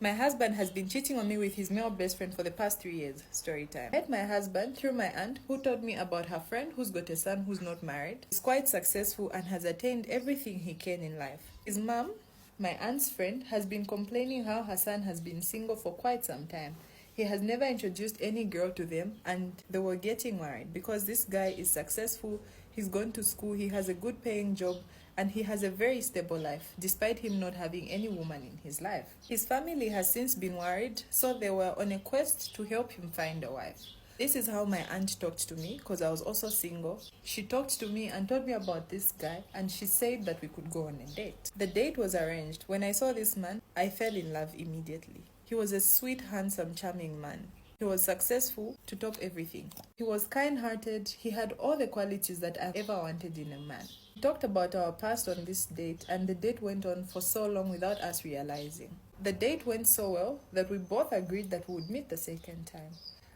My husband has been cheating on me with his male best friend for the past 3 years. Story time. I met my husband through my aunt, who told me about her friend who's got a son who's not married. He's quite successful and has attained everything he can in life. His mom, my aunt's friend, has been complaining how her son has been single for quite some time. He has never introduced any girl to them, and they were getting married because this guy is successful, he's gone to school, he has a good paying job, and he has a very stable life, despite him not having any woman in his life. His family has since been worried, so they were on a quest to help him find a wife. This is how my aunt talked to me, because I was also single. She talked to me and told me about this guy, and she said that we could go on a date. The date was arranged. When I saw this man, I fell in love immediately. He was a sweet, handsome, charming man. He was successful to top everything. He was kind-hearted. He had all the qualities that I've ever wanted in a man. We talked about our past on this date, and the date went on for so long without us realizing. The date went so well that we both agreed that we would meet the second time.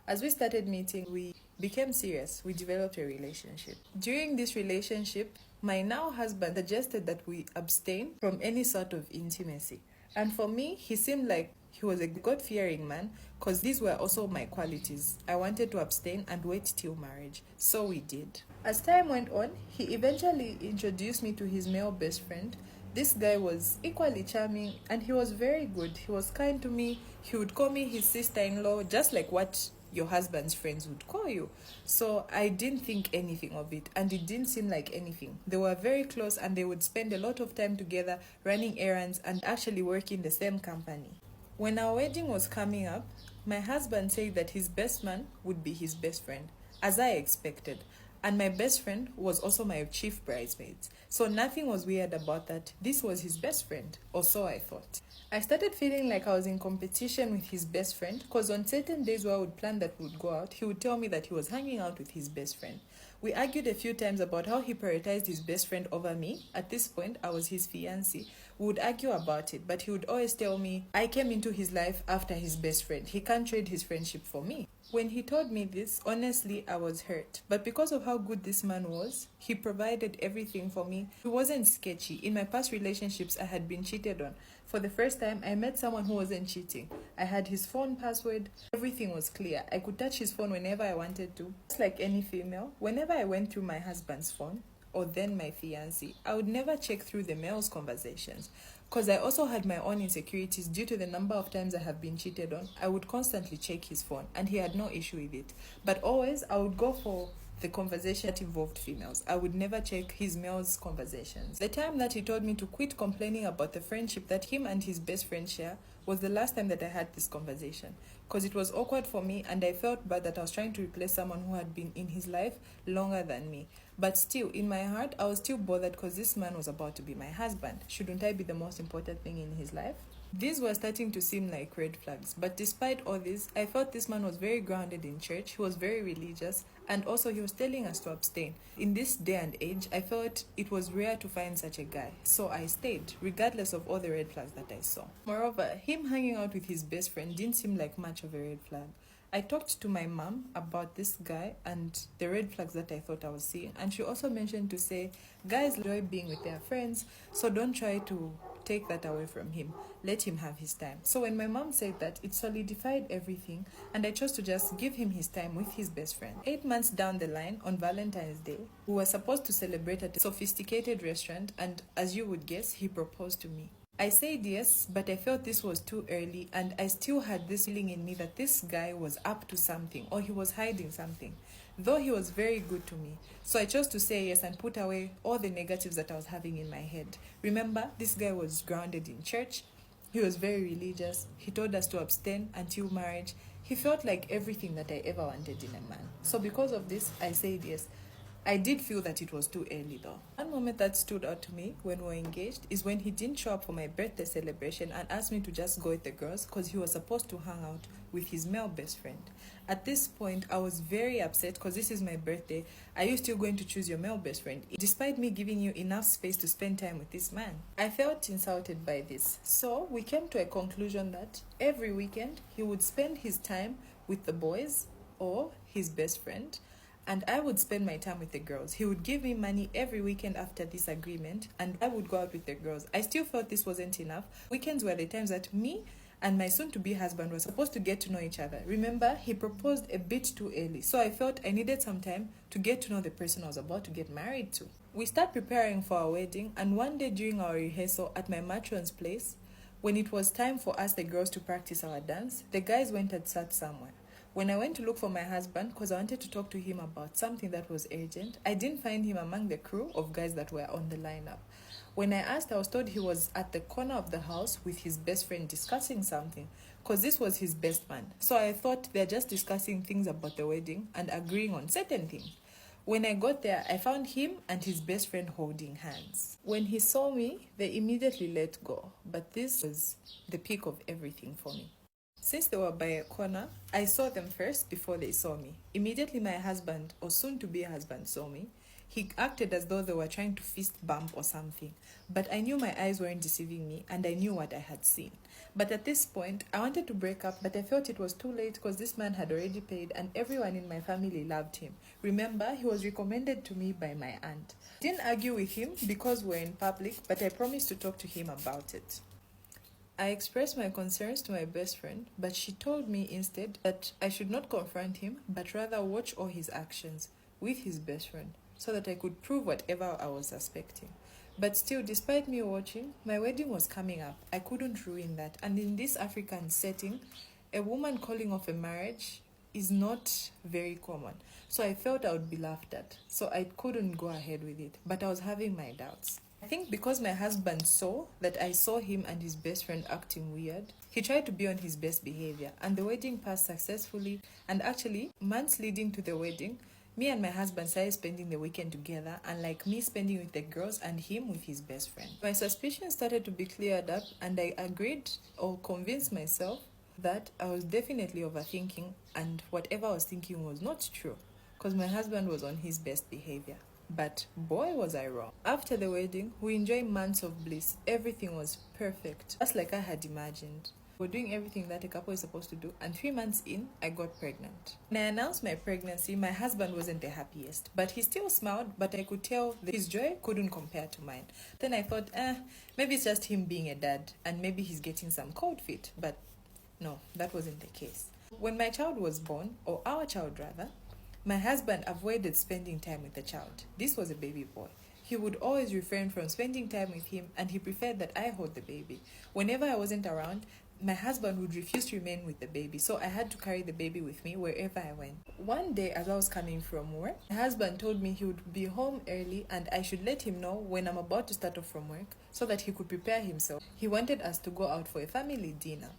As we started meeting, we became serious. We developed a relationship. During this relationship, my now husband suggested that we abstain from any sort of intimacy. And for me, he seemed like he was a God-fearing man, because these were also my qualities. I wanted to abstain and wait till marriage. So we did. As time went on, he eventually introduced me to his male best friend. This guy was equally charming, and he was very good. He was kind to me. He would call me his sister-in-law, just like what your husband's friends would call you. So I didn't think anything of it, and it didn't seem like anything. They were very close, and they would spend a lot of time together running errands and actually work in the same company. When our wedding was coming up, my husband said that his best man would be his best friend, as I expected. And my best friend was also my chief bridesmaid. So nothing was weird about that. This was his best friend, or so I thought. I started feeling like I was in competition with his best friend, because on certain days where I would plan that we would go out, he would tell me that he was hanging out with his best friend. We argued a few times about how he prioritized his best friend over me. At this point, I was his fiancée. We would argue about it, but he would always tell me I came into his life after his best friend. He can't trade his friendship for me. When he told me this, honestly, I was hurt. But because of how good this man was, he provided everything for me. He wasn't sketchy. In my past relationships, I had been cheated on. For the first time, I met someone who wasn't cheating. I had his phone password. Everything was clear. I could touch his phone whenever I wanted to. Just like any female, whenever I went through my husband's phone, or then my fiancé, I would never check through the male's conversations. Because I also had my own insecurities due to the number of times I have been cheated on. I would constantly check his phone, and he had no issue with it. But always, I would go for the conversation that involved females. I would never check his male's conversations. The time that he told me to quit complaining about the friendship that him and his best friend share was the last time that I had this conversation, because it was awkward for me, and I felt bad that I was trying to replace someone who had been in his life longer than me. But still, in my heart, I was still bothered because this man was about to be my husband. Shouldn't I be the most important thing in his life? These were starting to seem like red flags, but despite all this, I felt this man was very grounded in church, he was very religious, and also he was telling us to abstain. In this day and age, I felt it was rare to find such a guy, so I stayed, regardless of all the red flags that I saw. Moreover, him hanging out with his best friend didn't seem like much of a red flag. I talked to my mom about this guy and the red flags that I thought I was seeing, and she also mentioned to say, guys enjoy being with their friends, so don't try to take that away from him. Let him have his time. So when my mom said that, it solidified everything, and I chose to just give him his time with his best friend. 8 months down the line, on Valentine's Day, we were supposed to celebrate at a sophisticated restaurant, and as you would guess, he proposed to me. I said yes, but I felt this was too early, and I still had this feeling in me that this guy was up to something, or he was hiding something, though he was very good to me. So I chose to say yes and put away all the negatives that I was having in my head. Remember, this guy was grounded in church. He was very religious. He told us to abstain until marriage. He felt like everything that I ever wanted in a man. So because of this, I said yes. I did feel that it was too early though. One moment that stood out to me when we were engaged is when he didn't show up for my birthday celebration and asked me to just go with the girls because he was supposed to hang out with his male best friend. At this point, I was very upset because this is my birthday. Are you still going to choose your male best friend, despite me giving you enough space to spend time with this man? I felt insulted by this. So we came to a conclusion that every weekend he would spend his time with the boys or his best friend, and I would spend my time with the girls. He would give me money every weekend after this agreement, and I would go out with the girls. I still felt this wasn't enough. Weekends were the times that me and my soon-to-be husband were supposed to get to know each other. Remember, he proposed a bit too early, so I felt I needed some time to get to know the person I was about to get married to. We start preparing for our wedding, and one day during our rehearsal at my matron's place, when it was time for us, the girls, to practice our dance, the guys went and sat somewhere. When I went to look for my husband, because I wanted to talk to him about something that was urgent, I didn't find him among the crew of guys that were on the lineup. When I asked, I was told he was at the corner of the house with his best friend discussing something, because this was his best man. So I thought they're just discussing things about the wedding and agreeing on certain things. When I got there, I found him and his best friend holding hands. When he saw me, they immediately let go, but this was the peak of everything for me. Since they were by a corner, I saw them first before they saw me. Immediately my husband, or soon-to-be husband, saw me. He acted as though they were trying to fist bump or something. But I knew my eyes weren't deceiving me, and I knew what I had seen. But at this point, I wanted to break up, but I felt it was too late because this man had already paid and everyone in my family loved him. Remember, he was recommended to me by my aunt. I didn't argue with him because we're in public, but I promised to talk to him about it. I expressed my concerns to my best friend, but she told me instead that I should not confront him, but rather watch all his actions with his best friend, so that I could prove whatever I was suspecting. But still, despite me watching, my wedding was coming up. I couldn't ruin that. And in this African setting, a woman calling off a marriage is not very common. So I felt I would be laughed at. So I couldn't go ahead with it. But I was having my doubts. I think because my husband saw that I saw him and his best friend acting weird, he tried to be on his best behavior. And the wedding passed successfully. And actually, months leading to the wedding, me and my husband started spending the weekend together, unlike me spending with the girls and him with his best friend. My suspicions started to be cleared up, and I agreed or convinced myself that I was definitely overthinking, and whatever I was thinking was not true, because my husband was on his best behavior. But boy, was I wrong. After the wedding, we enjoyed months of bliss. Everything was perfect, just like I had imagined. We're doing everything that a couple is supposed to do, and 3 months in, I got pregnant. When I announced my pregnancy, my husband wasn't the happiest, but he still smiled, but I could tell that his joy couldn't compare to mine. Then I thought, maybe it's just him being a dad, and maybe he's getting some cold feet, but no, that wasn't the case. When my child was born, or our child rather, my husband avoided spending time with the child. This was a baby boy. He would always refrain from spending time with him, and he preferred that I hold the baby. Whenever I wasn't around, my husband would refuse to remain with the baby, so I had to carry the baby with me wherever I went. One day, as I was coming from work, my husband told me he would be home early and I should let him know when I'm about to start off from work so that he could prepare himself. He wanted us to go out for a family dinner.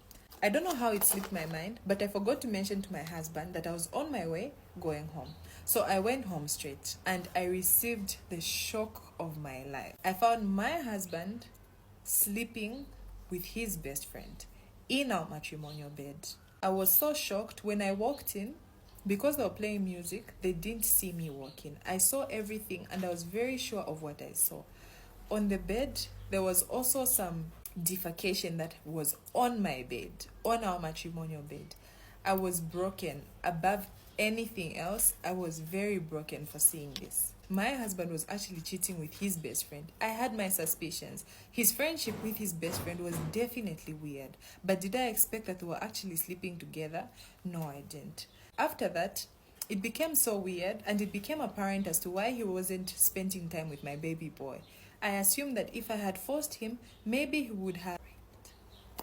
I don't know how it slipped my mind, but I forgot to mention to my husband that I was on my way going home. So I went home straight, and I received the shock of my life. I found my husband sleeping with his best friend in our matrimonial bed. I was so shocked when I walked in. Because they were playing music, they didn't see me walk in. I saw everything, and I was very sure of what I saw. On the bed, there was also some defecation that was on my bed, on our matrimonial bed. I was broken. Above anything else, I was very broken for seeing this. My husband was actually cheating with his best friend. I had my suspicions. His friendship with his best friend was definitely weird. But did I expect that they were actually sleeping together? No, I didn't. After that, it became so weird, and it became apparent as to why he wasn't spending time with my baby boy. I assumed that if I had forced him, maybe he would have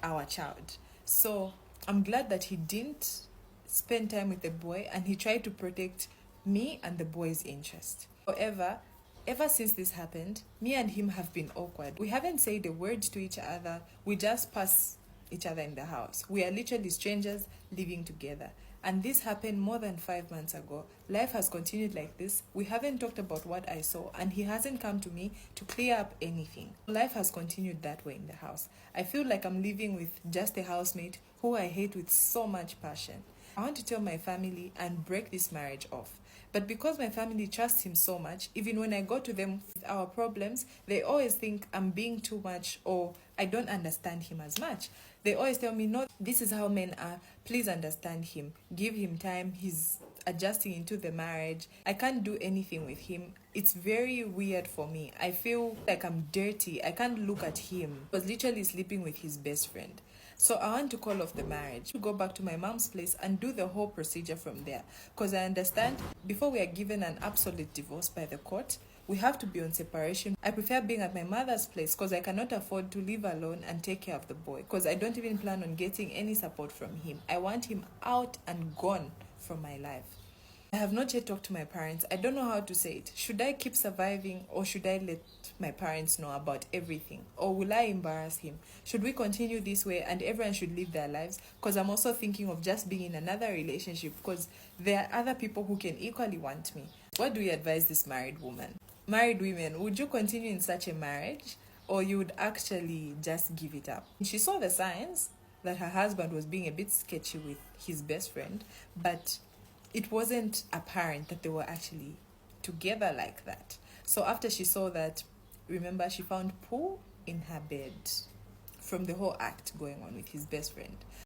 our child. So I'm glad that he didn't spend time with the boy, and he tried to protect me and the boy's interest. However, ever since this happened, me and him have been awkward. We haven't said a word to each other. We just pass each other in the house. We are literally strangers living together. And this happened more than 5 months ago. Life has continued like this. We haven't talked about what I saw, and he hasn't come to me to clear up anything. Life has continued that way in the house. I feel like I'm living with just a housemate who I hate with so much passion. I want to tell my family and break this marriage off. But because my family trusts him so much, even when I go to them with our problems, they always think I'm being too much or I don't understand him as much. They always tell me, no, this is how men are. Please understand him. Give him time. He's adjusting into the marriage. I can't do anything with him. It's very weird for me. I feel like I'm dirty. I can't look at him. He was literally sleeping with his best friend. So I want to call off the marriage, to go back to my mom's place and do the whole procedure from there. Because I understand before we are given an absolute divorce by the court, we have to be on separation. I prefer being at my mother's place because I cannot afford to live alone and take care of the boy. Because I don't even plan on getting any support from him. I want him out and gone from my life. I have not yet talked to my parents. I don't know how to say it. Should I keep surviving or should I let my parents know about everything? Or will I embarrass him? Should we continue this way and everyone should live their lives? Because I'm also thinking of just being in another relationship because there are other people who can equally want me. What do you advise this married woman? Married women, would you continue in such a marriage or you would actually just give it up? She saw the signs that her husband was being a bit sketchy with his best friend, but it wasn't apparent that they were actually together like that. So after she saw that, remember, she found poo in her bed from the whole act going on with his best friend.